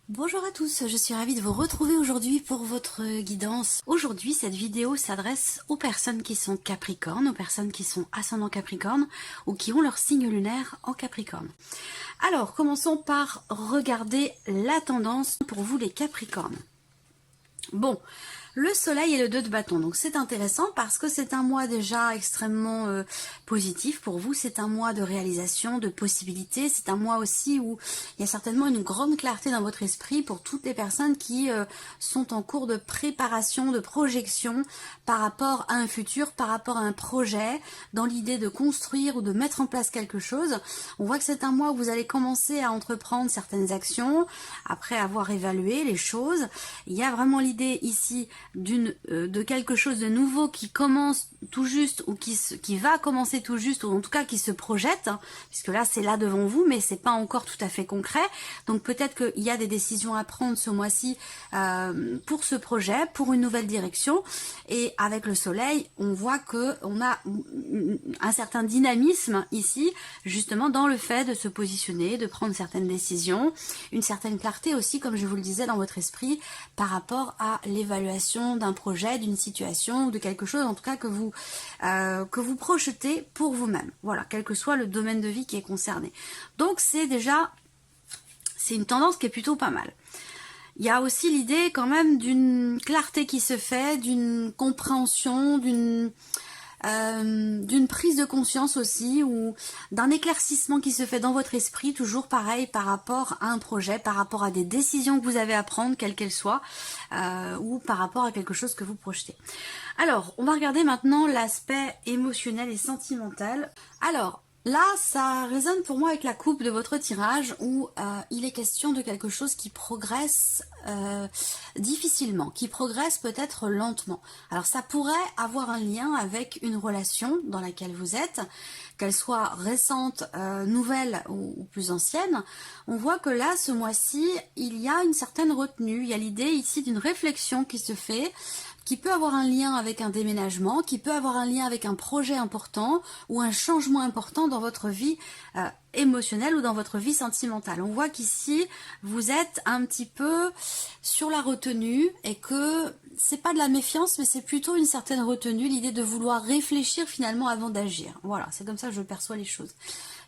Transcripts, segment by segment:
Bonjour à tous, je suis ravie de vous retrouver aujourd'hui pour votre guidance. Aujourd'hui, cette vidéo s'adresse aux personnes qui sont Capricorne, aux personnes qui sont ascendant Capricorne ou qui ont leur signe lunaire en Capricorne. Alors, commençons par regarder la tendance pour vous les Capricornes. Bon, le soleil et le 2 de bâton, donc c'est intéressant parce que c'est un mois déjà extrêmement positif pour vous, c'est un mois de réalisation, de possibilités, c'est un mois aussi où il y a certainement une grande clarté dans votre esprit pour toutes les personnes qui sont en cours de préparation, de projection par rapport à un futur, par rapport à un projet, dans l'idée de construire ou de mettre en place quelque chose. On voit que c'est un mois où vous allez commencer à entreprendre certaines actions, après avoir évalué les choses. Il y a vraiment l'idée ici de quelque chose de nouveau qui commence tout juste ou qui va commencer tout juste ou en tout cas qui se projette, hein, puisque là c'est là devant vous mais c'est pas encore tout à fait concret, donc peut-être qu'il y a des décisions à prendre ce mois-ci pour ce projet, pour une nouvelle direction. Et avec le soleil on voit que on a un certain dynamisme ici justement dans le fait de se positionner, de prendre certaines décisions, une certaine clarté aussi comme je vous le disais dans votre esprit par rapport à l'évaluation d'un projet, d'une situation ou de quelque chose en tout cas que vous projetez pour vous-même. Voilà, quel que soit le domaine de vie qui est concerné. Donc c'est une tendance qui est plutôt pas mal. Il y a aussi l'idée quand même d'une clarté qui se fait, d'une compréhension, d'une prise de conscience aussi ou d'un éclaircissement qui se fait dans votre esprit, toujours pareil par rapport à un projet, par rapport à des décisions que vous avez à prendre, quelles qu'elles soient, ou par rapport à quelque chose que vous projetez. Alors, on va regarder maintenant l'aspect émotionnel et sentimental. Alors, là, ça résonne pour moi avec la coupe de votre tirage où il est question de quelque chose qui progresse difficilement, qui progresse peut-être lentement. Alors ça pourrait avoir un lien avec une relation dans laquelle vous êtes, qu'elle soit récente, nouvelle ou plus ancienne. On voit que là, ce mois-ci, il y a une certaine retenue. Il y a l'idée ici d'une réflexion qui se fait, qui peut avoir un lien avec un déménagement, qui peut avoir un lien avec un projet important ou un changement important dans votre vie émotionnelle ou dans votre vie sentimentale. On voit qu'ici, vous êtes un petit peu sur la retenue et que c'est pas de la méfiance, mais c'est plutôt une certaine retenue, l'idée de vouloir réfléchir finalement avant d'agir. Voilà, c'est comme ça que je perçois les choses.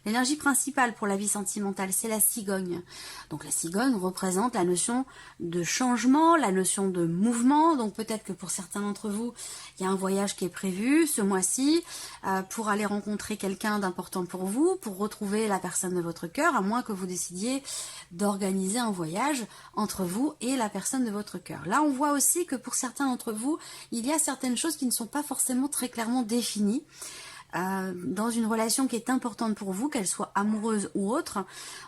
L'énergie principale pour la vie sentimentale, c'est la cigogne. Donc la cigogne représente la notion de changement, la notion de mouvement. Donc peut-être que pour certains d'entre vous, il y a un voyage qui est prévu ce mois-ci pour aller rencontrer quelqu'un d'important pour vous, pour retrouver la personne de votre cœur, à moins que vous décidiez d'organiser un voyage entre vous et la personne de votre cœur. Là, on voit aussi que pour certains d'entre vous, il y a certaines choses qui ne sont pas forcément très clairement définies. Dans une relation qui est importante pour vous, qu'elle soit amoureuse ou autre,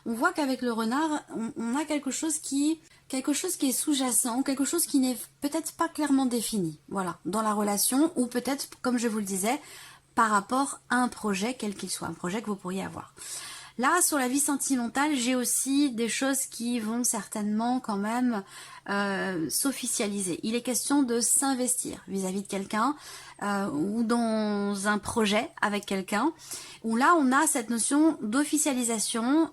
on voit qu'avec le renard, on a quelque chose qui est sous-jacent, quelque chose qui n'est peut-être pas clairement défini, voilà, dans la relation, ou peut-être, comme je vous le disais, par rapport à un projet, quel qu'il soit, un projet que vous pourriez avoir. Là, sur la vie sentimentale, j'ai aussi des choses qui vont certainement quand même s'officialiser. Il est question de s'investir vis-à-vis de quelqu'un ou dans un projet avec quelqu'un, où là on a cette notion d'officialisation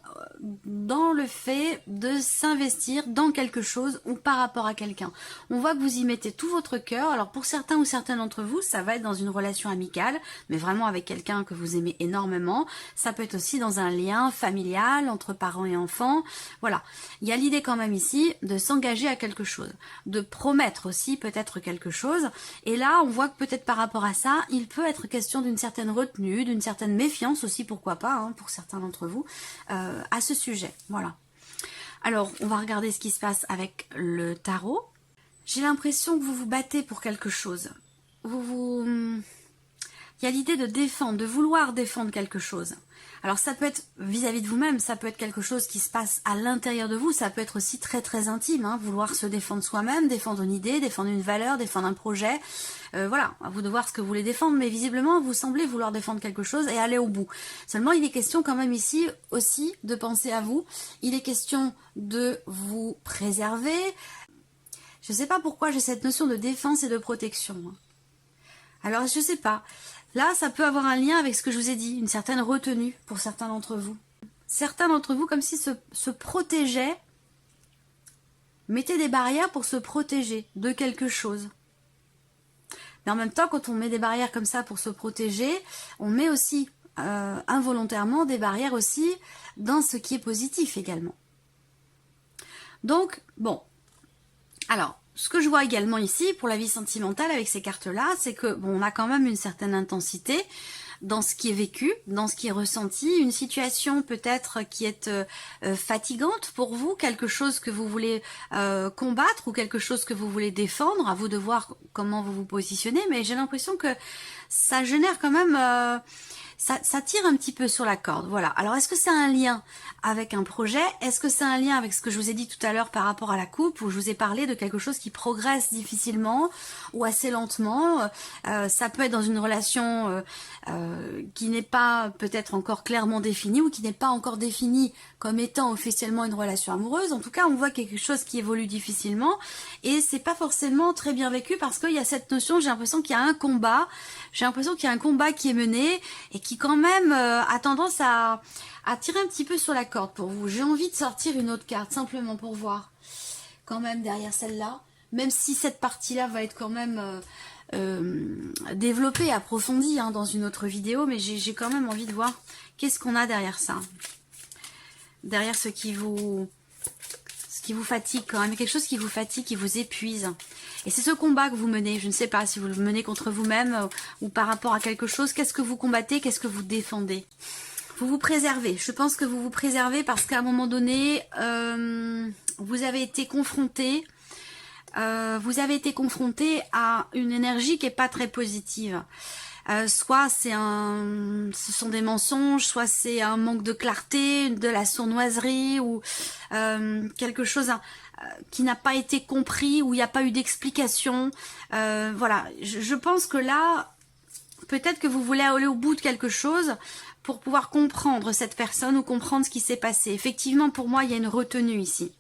dans le fait de s'investir dans quelque chose ou par rapport à quelqu'un. On voit que vous y mettez tout votre cœur. Alors pour certains ou certaines d'entre vous, ça va être dans une relation amicale, mais vraiment avec quelqu'un que vous aimez énormément. Ça peut être aussi dans un lien familial, entre parents et enfants. Voilà, il y a l'idée quand même ici de s'engager à quelque chose, de promettre aussi peut-être quelque chose. Et là, on voit que peut-être par rapport à ça, il peut être question d'une certaine retenue, d'une certaine méfiance aussi, pourquoi pas, hein, pour certains d'entre vous, à ce sujet. Voilà. Alors, on va regarder ce qui se passe avec le tarot. J'ai l'impression que vous vous battez pour quelque chose. Il y a l'idée de défendre, de vouloir défendre quelque chose. Alors ça peut être vis-à-vis de vous-même, ça peut être quelque chose qui se passe à l'intérieur de vous, ça peut être aussi très très intime, hein, vouloir se défendre soi-même, défendre une idée, défendre une valeur, défendre un projet. Voilà, à vous de voir ce que vous voulez défendre, mais visiblement vous semblez vouloir défendre quelque chose et aller au bout. Seulement il est question quand même ici aussi de penser à vous, il est question de vous préserver. Je ne sais pas pourquoi j'ai cette notion de défense et de protection. Alors je sais pas. Là, ça peut avoir un lien avec ce que je vous ai dit, une certaine retenue pour certains d'entre vous. Certains d'entre vous comme si se protégeaient mettez des barrières pour se protéger de quelque chose. Mais en même temps, quand on met des barrières comme ça pour se protéger, on met aussi involontairement des barrières aussi dans ce qui est positif également. Donc, bon. Alors, ce que je vois également ici, pour la vie sentimentale avec ces cartes-là, c'est que, bon, on a quand même une certaine intensité dans ce qui est vécu, dans ce qui est ressenti, une situation peut-être qui est fatigante pour vous, quelque chose que vous voulez combattre ou quelque chose que vous voulez défendre, à vous de voir comment vous vous positionnez, mais j'ai l'impression que ça génère quand même... ça tire un petit peu sur la corde, voilà. Alors, est-ce que c'est un lien avec un projet? Est-ce que c'est un lien avec ce que je vous ai dit tout à l'heure par rapport à la coupe, où je vous ai parlé de quelque chose qui progresse difficilement ou assez lentement? Ça peut être dans une relation qui n'est pas peut-être encore clairement définie ou qui n'est pas encore définie comme étant officiellement une relation amoureuse. En tout cas, on voit quelque chose qui évolue difficilement et c'est pas forcément très bien vécu parce qu'il y a cette notion, j'ai l'impression qu'il y a un combat, j'ai l'impression qu'il y a un combat qui est mené et qui quand même a tendance à tirer un petit peu sur la corde pour vous. J'ai envie de sortir une autre carte simplement pour voir quand même derrière celle-là, même si cette partie-là va être quand même développée, approfondie dans une autre vidéo, mais j'ai quand même envie de voir qu'est-ce qu'on a derrière ça. Derrière ce qui vous fatigue quand même, quelque chose qui vous fatigue, qui vous épuise. Et c'est ce combat que vous menez, je ne sais pas si vous le menez contre vous-même ou par rapport à quelque chose, qu'est-ce que vous combattez, qu'est-ce que vous défendez? Vous vous préservez, je pense que vous vous préservez parce qu'à un moment donné, vous avez été confronté à une énergie qui n'est pas très positive. Soit ce sont des mensonges, soit c'est un manque de clarté, de la sournoiserie ou quelque chose qui n'a pas été compris, où il n'y a pas eu d'explication. Voilà, je pense que là, peut-être que vous voulez aller au bout de quelque chose pour pouvoir comprendre cette personne ou comprendre ce qui s'est passé. Effectivement, pour moi, il y a une retenue ici.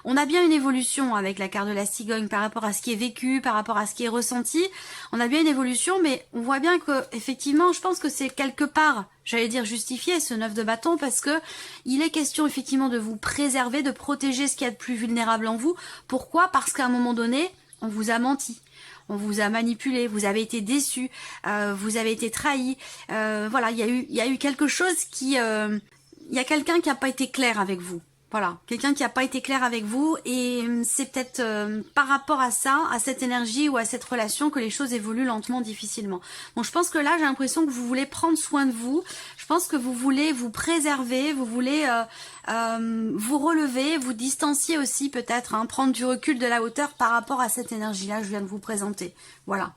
On a bien une évolution avec la carte de la cigogne par rapport à ce qui est vécu, par rapport à ce qui est ressenti. On a bien une évolution, mais on voit bien que, effectivement, je pense que c'est quelque part, j'allais dire justifié, ce 9 de bâton, parce que il est question, effectivement, de vous préserver, de protéger ce qu'il y a de plus vulnérable en vous. Pourquoi? Parce qu'à un moment donné, on vous a menti. On vous a manipulé, vous avez été déçu, vous avez été trahi. Voilà, il y a eu quelque chose qui... il y a quelqu'un qui n'a pas été clair avec vous. Voilà, quelqu'un qui n'a pas été clair avec vous et c'est peut-être par rapport à ça, à cette énergie ou à cette relation que les choses évoluent lentement, difficilement. Bon, je pense que là, j'ai l'impression que vous voulez prendre soin de vous. Je pense que vous voulez vous préserver, vous voulez vous relever, vous distancier aussi peut-être, prendre du recul, de la hauteur par rapport à cette énergie-là que je viens de vous présenter. Voilà.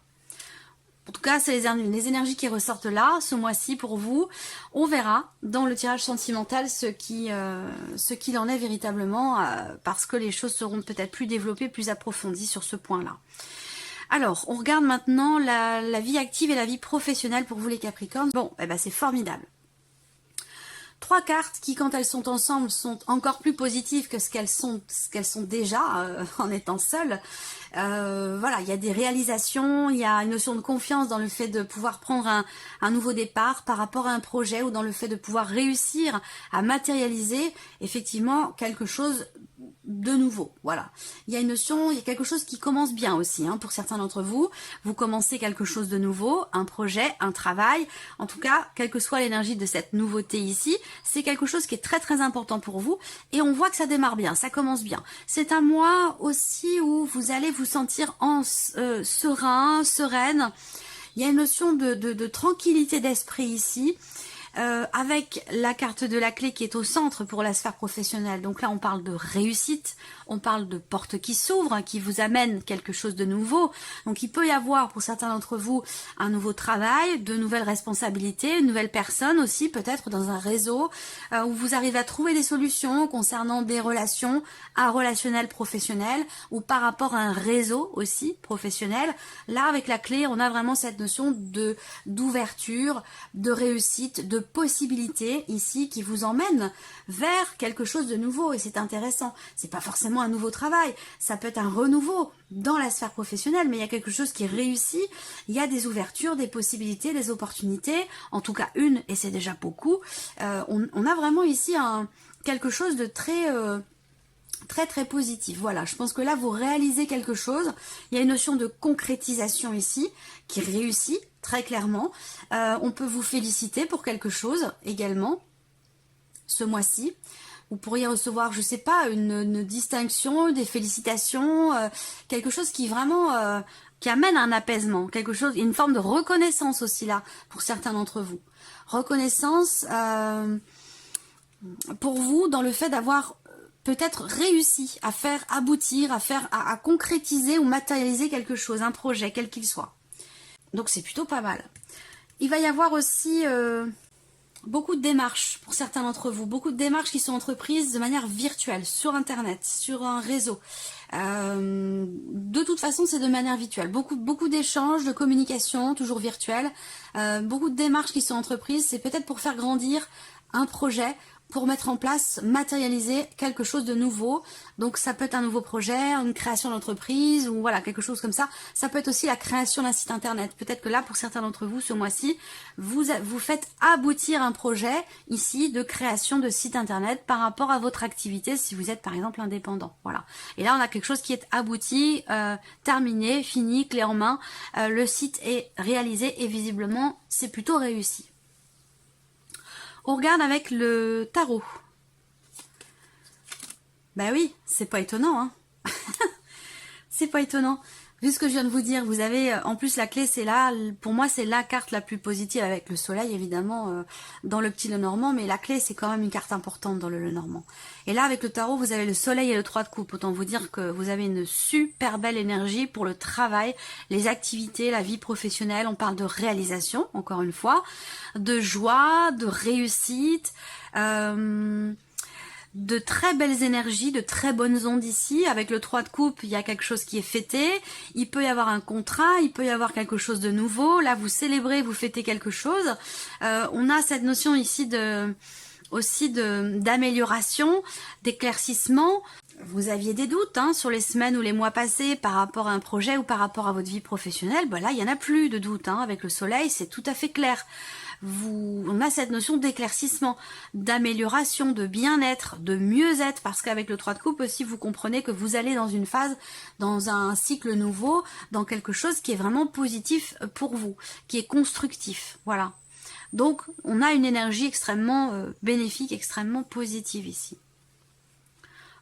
En tout cas, c'est les énergies qui ressortent là, ce mois-ci pour vous. On verra dans le tirage sentimental ce qu'il en est véritablement, parce que les choses seront peut-être plus développées, plus approfondies sur ce point-là. Alors, on regarde maintenant la vie active et la vie professionnelle pour vous les Capricornes. Bon, eh ben, c'est formidable. 3 cartes qui, quand elles sont ensemble, sont encore plus positives que ce qu'elles sont déjà en étant seules. Voilà, il y a des réalisations, il y a une notion de confiance dans le fait de pouvoir prendre un nouveau départ par rapport à un projet ou dans le fait de pouvoir réussir à matérialiser effectivement quelque chose de nouveau. Voilà, il y a une notion, il y a quelque chose qui commence bien aussi pour certains d'entre vous. Vous commencez quelque chose de nouveau, un projet, un travail, en tout cas, quelle que soit l'énergie de cette nouveauté ici, c'est quelque chose qui est très très important pour vous et on voit que ça démarre bien, ça commence bien. C'est un mois aussi où vous allez vous sentir serein, sereine. Il y a une notion de tranquillité d'esprit ici. Avec la carte de la clé qui est au centre pour la sphère professionnelle. Donc là, on parle de réussite, on parle de porte qui s'ouvre, qui vous amène quelque chose de nouveau. Donc il peut y avoir pour certains d'entre vous un nouveau travail, de nouvelles responsabilités, une nouvelle personne aussi, peut-être dans un réseau où vous arrivez à trouver des solutions concernant des relations, un relationnel professionnel ou par rapport à un réseau aussi professionnel. Là, avec la clé, on a vraiment cette notion d'ouverture, de réussite, de possibilités ici qui vous emmènent vers quelque chose de nouveau et c'est intéressant. C'est pas forcément un nouveau travail, ça peut être un renouveau dans la sphère professionnelle, mais il y a quelque chose qui réussit, il y a des ouvertures, des possibilités, des opportunités, en tout cas une et c'est déjà beaucoup. On a vraiment ici quelque chose de très très très positif. Voilà, je pense que là vous réalisez quelque chose. Il y a une notion de concrétisation ici qui réussit très clairement. On peut vous féliciter pour quelque chose également ce mois-ci. Vous pourriez recevoir, je sais pas, une distinction, des félicitations, quelque chose qui vraiment qui amène un apaisement, quelque chose, une forme de reconnaissance aussi là pour certains d'entre vous. Reconnaissance pour vous dans le fait d'avoir peut-être réussi à faire aboutir, à concrétiser ou matérialiser quelque chose, un projet, quel qu'il soit. Donc c'est plutôt pas mal. Il va y avoir aussi beaucoup de démarches pour certains d'entre vous, beaucoup de démarches qui sont entreprises de manière virtuelle, sur internet, sur un réseau. De toute façon, c'est de manière virtuelle. Beaucoup d'échanges, de communication, toujours virtuelle. Beaucoup de démarches qui sont entreprises, c'est peut-être pour faire grandir un projet, pour mettre en place, matérialiser quelque chose de nouveau. Donc ça peut être un nouveau projet, une création d'entreprise ou voilà, quelque chose comme ça. Ça peut être aussi la création d'un site internet. Peut-être que là, pour certains d'entre vous, ce mois-ci, vous faites aboutir un projet ici de création de site internet par rapport à votre activité si vous êtes par exemple indépendant. Voilà. Et là, on a quelque chose qui est abouti, terminé, fini, clé en main. Le site est réalisé et visiblement, c'est plutôt réussi. On regarde avec le tarot. Ben oui, c'est pas étonnant, hein. C'est pas étonnant. Vu ce que je viens de vous dire, vous avez, en plus la clé c'est là, pour moi c'est la carte la plus positive avec le soleil évidemment dans le petit Lenormand, mais la clé c'est quand même une carte importante dans le Lenormand. Et là avec le tarot vous avez le soleil et le 3 de coupe, autant vous dire que vous avez une super belle énergie pour le travail, les activités, la vie professionnelle, on parle de réalisation encore une fois, de joie, de réussite, de très belles énergies, de très bonnes ondes ici. Avec le 3 de coupe, il y a quelque chose qui est fêté. Il peut y avoir un contrat, il peut y avoir quelque chose de nouveau. Là, vous célébrez, vous fêtez quelque chose. On a cette notion ici d'amélioration, d'éclaircissement. Vous aviez des doutes sur les semaines ou les mois passés par rapport à un projet ou par rapport à votre vie professionnelle. Ben là, il n'y en a plus de doutes. Avec le soleil, c'est tout à fait clair. On a cette notion d'éclaircissement, d'amélioration, de bien-être, de mieux-être, parce qu'avec le 3 de coupe aussi, vous comprenez que vous allez dans une phase, dans un cycle nouveau, dans quelque chose qui est vraiment positif pour vous, qui est constructif. Voilà. Donc, on a une énergie extrêmement bénéfique, extrêmement positive ici.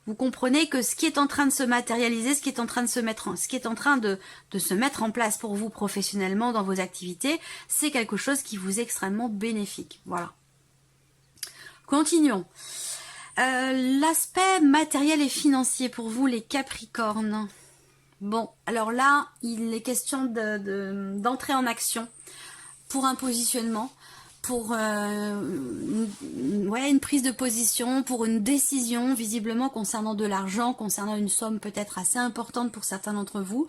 Vous comprenez que ce qui est en train de se matérialiser, ce qui est en train de se mettre en place pour vous professionnellement dans vos activités, c'est quelque chose qui vous est extrêmement bénéfique. Voilà. Continuons. L'aspect matériel et financier pour vous, les Capricornes. Bon, alors là, il est question d'entrer en action pour un positionnement, pour une prise de position, pour une décision visiblement concernant de l'argent, concernant une somme peut-être assez importante pour certains d'entre vous.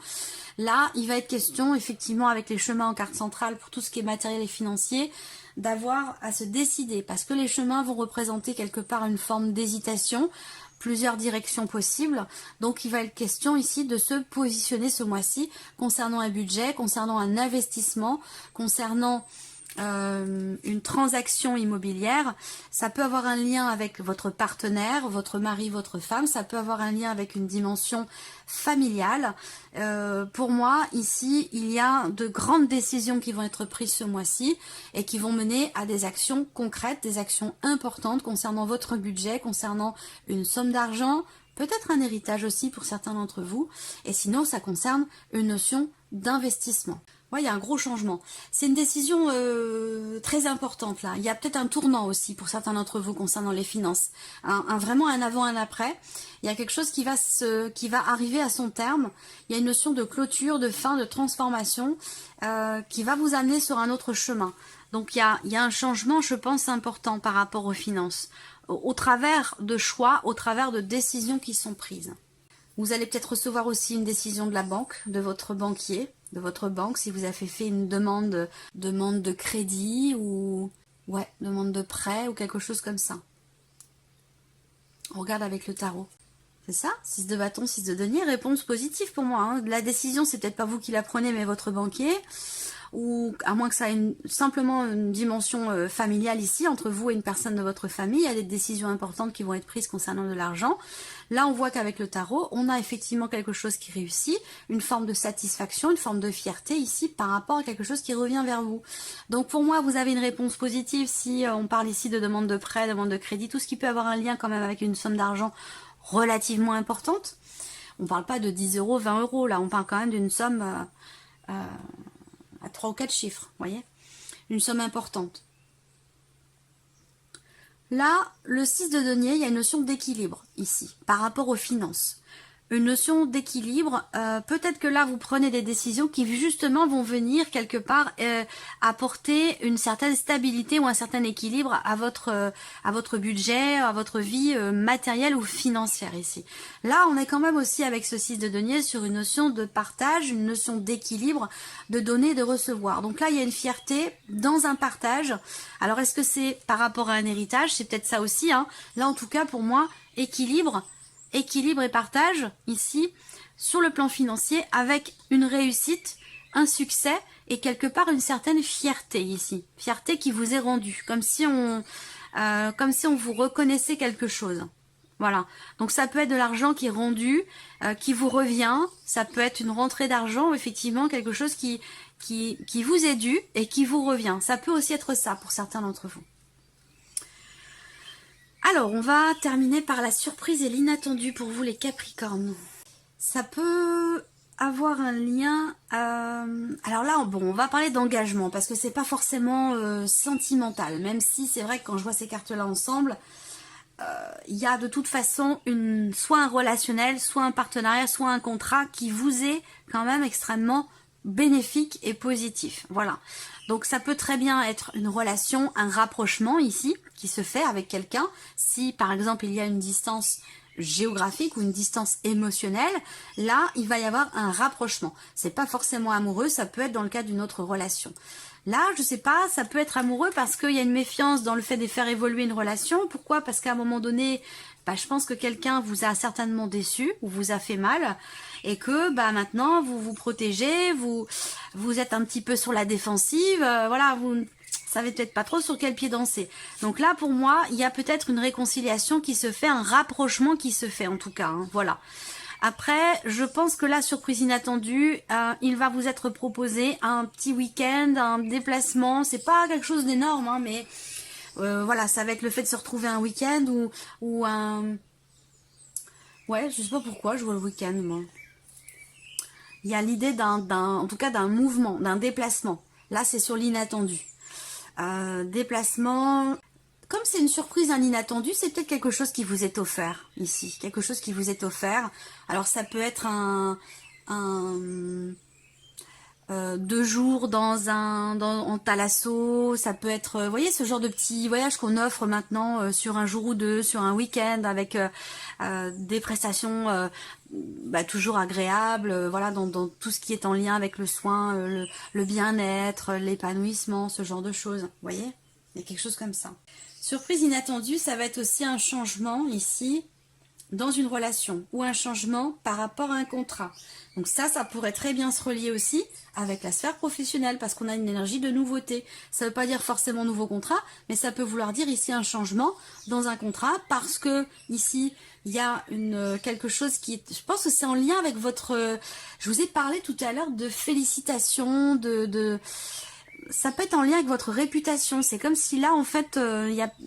Là, il va être question effectivement avec les chemins en carte centrale pour tout ce qui est matériel et financier, d'avoir à se décider parce que les chemins vont représenter quelque part une forme d'hésitation, plusieurs directions possibles. Donc il va être question ici de se positionner ce mois-ci concernant un budget, concernant un investissement, concernant une transaction immobilière. Ça peut avoir un lien avec votre partenaire, votre mari, votre femme, ça peut avoir un lien avec une dimension familiale. Pour moi, ici, il y a de grandes décisions qui vont être prises ce mois-ci et qui vont mener à des actions concrètes, des actions importantes concernant votre budget, concernant une somme d'argent, peut-être un héritage aussi pour certains d'entre vous, et sinon ça concerne une notion d'investissement. Ouais, il y a un gros changement. C'est une décision très importante là. Il y a peut-être un tournant aussi pour certains d'entre vous concernant les finances. Vraiment un avant, un après. Il y a quelque chose qui va arriver à son terme. Il y a une notion de clôture, de fin, de transformation qui va vous amener sur un autre chemin. Donc il y a un changement, je pense, important par rapport aux finances. Au travers de choix, au travers de décisions qui sont prises. Vous allez peut-être recevoir aussi une décision de la banque, de votre banquier, de votre banque, si vous avez fait une demande de crédit ou demande de prêt ou quelque chose comme ça. On regarde avec le tarot. C'est ça, 6 de bâton, 6 de denier, réponse positive pour moi. La décision, c'est peut-être pas vous qui la prenez, mais votre banquier. ou à moins que ça ait simplement une dimension familiale ici, entre vous et une personne de votre famille, il y a des décisions importantes qui vont être prises concernant de l'argent. Là, on voit qu'avec le tarot, on a effectivement quelque chose qui réussit, une forme de satisfaction, une forme de fierté ici par rapport à quelque chose qui revient vers vous. Donc pour moi, vous avez une réponse positive si on parle ici de demande de prêt, demande de crédit, tout ce qui peut avoir un lien quand même avec une somme d'argent relativement importante. On ne parle pas de 10 euros, 20 euros, là on parle quand même d'une somme à 3 ou 4 chiffres, vous voyez, une somme importante. Là, le 6 de denier, il y a une notion d'équilibre ici, par rapport aux finances. Une notion d'équilibre, peut-être que là vous prenez des décisions qui justement vont venir quelque part apporter une certaine stabilité ou un certain équilibre à votre budget, à votre vie matérielle ou financière ici. Là on est quand même aussi avec ce 6 de denier sur une notion de partage, une notion d'équilibre, de donner, de recevoir. Donc là il y a une fierté dans un partage. Alors est-ce que c'est par rapport à un héritage? C'est peut-être ça aussi, hein. Là en tout cas pour moi, équilibre et partage ici sur le plan financier avec une réussite, un succès et quelque part une certaine fierté ici, fierté qui vous est rendue, comme si on vous reconnaissait quelque chose. Voilà, donc ça peut être de l'argent qui est rendu, qui vous revient, ça peut être une rentrée d'argent ou effectivement quelque chose qui vous est dû et qui vous revient. Ça peut aussi être ça pour certains d'entre vous. Alors, on va terminer par la surprise et l'inattendu pour vous les Capricornes. Ça peut avoir un lien... alors là, bon, on va parler d'engagement parce que c'est pas forcément sentimental. Même si c'est vrai que quand je vois ces cartes-là ensemble, il y a de toute façon soit un relationnel, soit un partenariat, soit un contrat qui vous est quand même extrêmement bénéfique et positif. Voilà. Donc ça peut très bien être une relation, un rapprochement ici qui se fait avec quelqu'un. Si par exemple il y a une distance géographique ou une distance émotionnelle, là il va y avoir un rapprochement. C'est pas forcément amoureux, ça peut être dans le cadre d'une autre relation. Là, je sais pas, ça peut être amoureux parce qu'il y a une méfiance dans le fait de faire évoluer une relation. Pourquoi? Parce qu'à un moment donné, je pense que quelqu'un vous a certainement déçu ou vous a fait mal et que maintenant vous vous protégez, vous êtes un petit peu sur la défensive, voilà, vous savez peut-être pas trop sur quel pied danser. Donc là, pour moi, il y a peut-être une réconciliation qui se fait, un rapprochement qui se fait en tout cas, hein, voilà. Après, je pense que la surprise inattendue, il va vous être proposé un petit week-end, un déplacement. C'est pas quelque chose d'énorme, hein, mais voilà, ça va être le fait de se retrouver un week-end ou un... Ouais, je sais pas pourquoi je vois le week-end, moi. Il y a l'idée en tout cas d'un mouvement, d'un déplacement. Là, c'est sur l'inattendu. Déplacement... Comme c'est une surprise, un inattendu, c'est peut-être quelque chose qui vous est offert ici. Quelque chose qui vous est offert. Alors ça peut être 2 jours en thalasso, ça peut être, vous voyez, ce genre de petit voyage qu'on offre maintenant sur un jour ou deux, sur un week-end, avec des prestations toujours agréables, voilà, dans tout ce qui est en lien avec le soin, le bien-être, l'épanouissement, ce genre de choses, vous voyez, il y a quelque chose comme ça. Surprise inattendue, ça va être aussi un changement ici dans une relation ou un changement par rapport à un contrat. Donc ça pourrait très bien se relier aussi avec la sphère professionnelle parce qu'on a une énergie de nouveauté. Ça ne veut pas dire forcément nouveau contrat, mais ça peut vouloir dire ici un changement dans un contrat parce que ici il y a quelque chose qui est, je pense que c'est en lien avec votre... je vous ai parlé tout à l'heure de félicitations, ça peut être en lien avec votre réputation. C'est comme si là, en fait,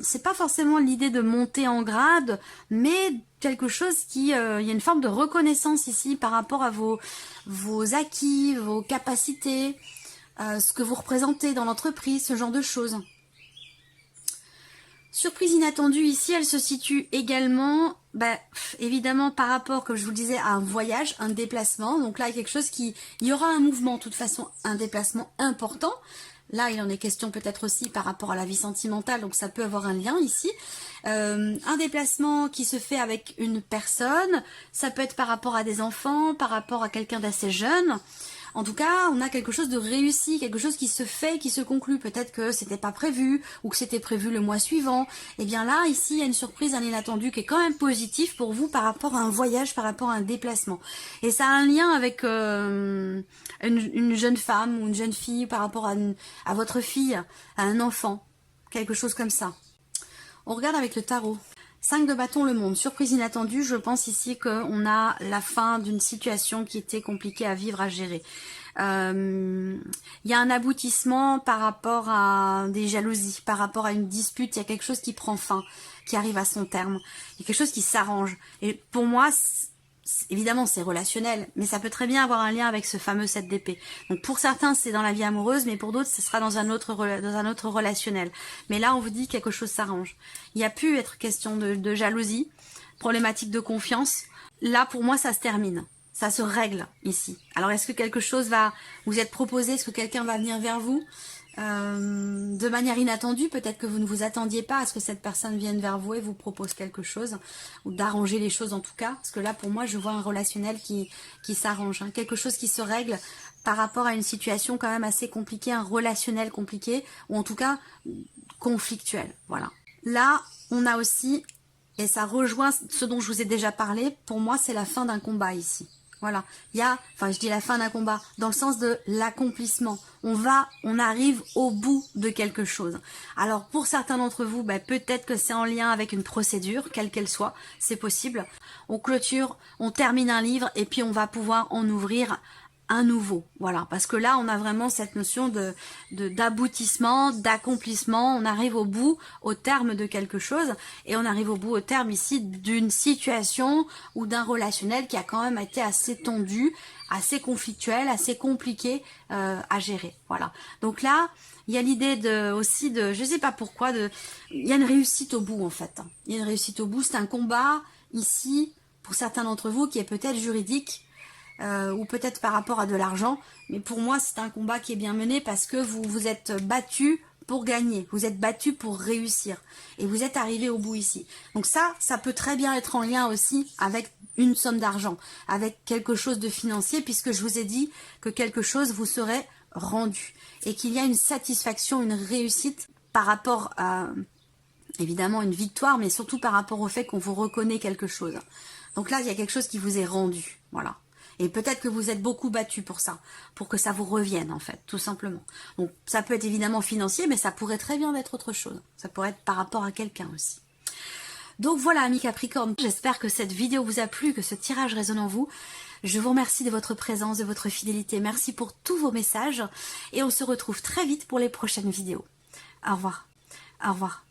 c'est pas forcément l'idée de monter en grade, mais quelque chose il y a une forme de reconnaissance ici par rapport à vos acquis, vos capacités, ce que vous représentez dans l'entreprise, ce genre de choses. Surprise inattendue ici, elle se situe également, évidemment par rapport, comme je vous le disais, à un voyage, un déplacement. Donc là, il y a quelque chose il y aura un mouvement, de toute façon, un déplacement important. Là, il en est question peut-être aussi par rapport à la vie sentimentale, donc ça peut avoir un lien ici. Un déplacement qui se fait avec une personne, ça peut être par rapport à des enfants, par rapport à quelqu'un d'assez jeune. En tout cas, on a quelque chose de réussi, quelque chose qui se fait, qui se conclut. Peut-être que c'était pas prévu ou que c'était prévu le mois suivant. Et bien là, ici, il y a une surprise, un inattendu qui est quand même positif pour vous par rapport à un voyage, par rapport à un déplacement. Et ça a un lien avec une jeune femme ou une jeune fille par rapport à votre fille, à un enfant, quelque chose comme ça. On regarde avec le tarot. 5 de bâton, le monde. Surprise inattendue, je pense ici qu'on a la fin d'une situation qui était compliquée à vivre, à gérer. Il y a un aboutissement par rapport à des jalousies, par rapport à une dispute, il y a quelque chose qui prend fin, qui arrive à son terme. Il y a quelque chose qui s'arrange. Et pour moi, évidemment c'est relationnel, mais ça peut très bien avoir un lien avec ce fameux 7 d'épée. Donc pour certains c'est dans la vie amoureuse, mais pour d'autres ce sera dans un autre relationnel. Mais là on vous dit que quelque chose s'arrange. Il n'y a plus être question de jalousie, problématique de confiance. Là pour moi ça se termine, ça se règle ici. Alors est-ce que quelque chose va vous être proposé, est-ce que quelqu'un va venir vers vous de manière inattendue, peut-être que vous ne vous attendiez pas à ce que cette personne vienne vers vous et vous propose quelque chose, ou d'arranger les choses en tout cas, parce que là pour moi je vois un relationnel qui s'arrange, hein, quelque chose qui se règle par rapport à une situation quand même assez compliquée, un relationnel compliqué, ou en tout cas conflictuel, voilà. Là on a aussi, et ça rejoint ce dont je vous ai déjà parlé, pour moi c'est la fin d'un combat ici. Voilà, il y a, enfin je dis la fin d'un combat, dans le sens de l'accomplissement. On arrive au bout de quelque chose. Alors pour certains d'entre vous, peut-être que c'est en lien avec une procédure, quelle qu'elle soit, c'est possible. On clôture, on termine un livre et puis on va pouvoir en ouvrir un nouveau, voilà, parce que là on a vraiment cette notion d'aboutissement, d'accomplissement, on arrive au bout, au terme de quelque chose, et on arrive au bout, au terme ici d'une situation ou d'un relationnel qui a quand même été assez tendu, assez conflictuel, assez compliqué à gérer, voilà. Donc là, il y a l'idée aussi de, je sais pas pourquoi, il y a une réussite au bout en fait, il y a une réussite au bout, c'est un combat ici, pour certains d'entre vous, qui est peut-être juridique, ou peut-être par rapport à de l'argent, mais pour moi c'est un combat qui est bien mené parce que vous vous êtes battu pour gagner, vous êtes battu pour réussir, et vous êtes arrivé au bout ici. Donc ça peut très bien être en lien aussi avec une somme d'argent, avec quelque chose de financier, puisque je vous ai dit que quelque chose vous serait rendu, et qu'il y a une satisfaction, une réussite par rapport à, évidemment, une victoire, mais surtout par rapport au fait qu'on vous reconnaît quelque chose. Donc là il y a quelque chose qui vous est rendu, voilà. Et peut-être que vous êtes beaucoup battu pour ça, pour que ça vous revienne en fait, tout simplement. Donc ça peut être évidemment financier, mais ça pourrait très bien être autre chose. Ça pourrait être par rapport à quelqu'un aussi. Donc voilà, amis Capricorne, j'espère que cette vidéo vous a plu, que ce tirage résonne en vous. Je vous remercie de votre présence, de votre fidélité. Merci pour tous vos messages. Et on se retrouve très vite pour les prochaines vidéos. Au revoir. Au revoir.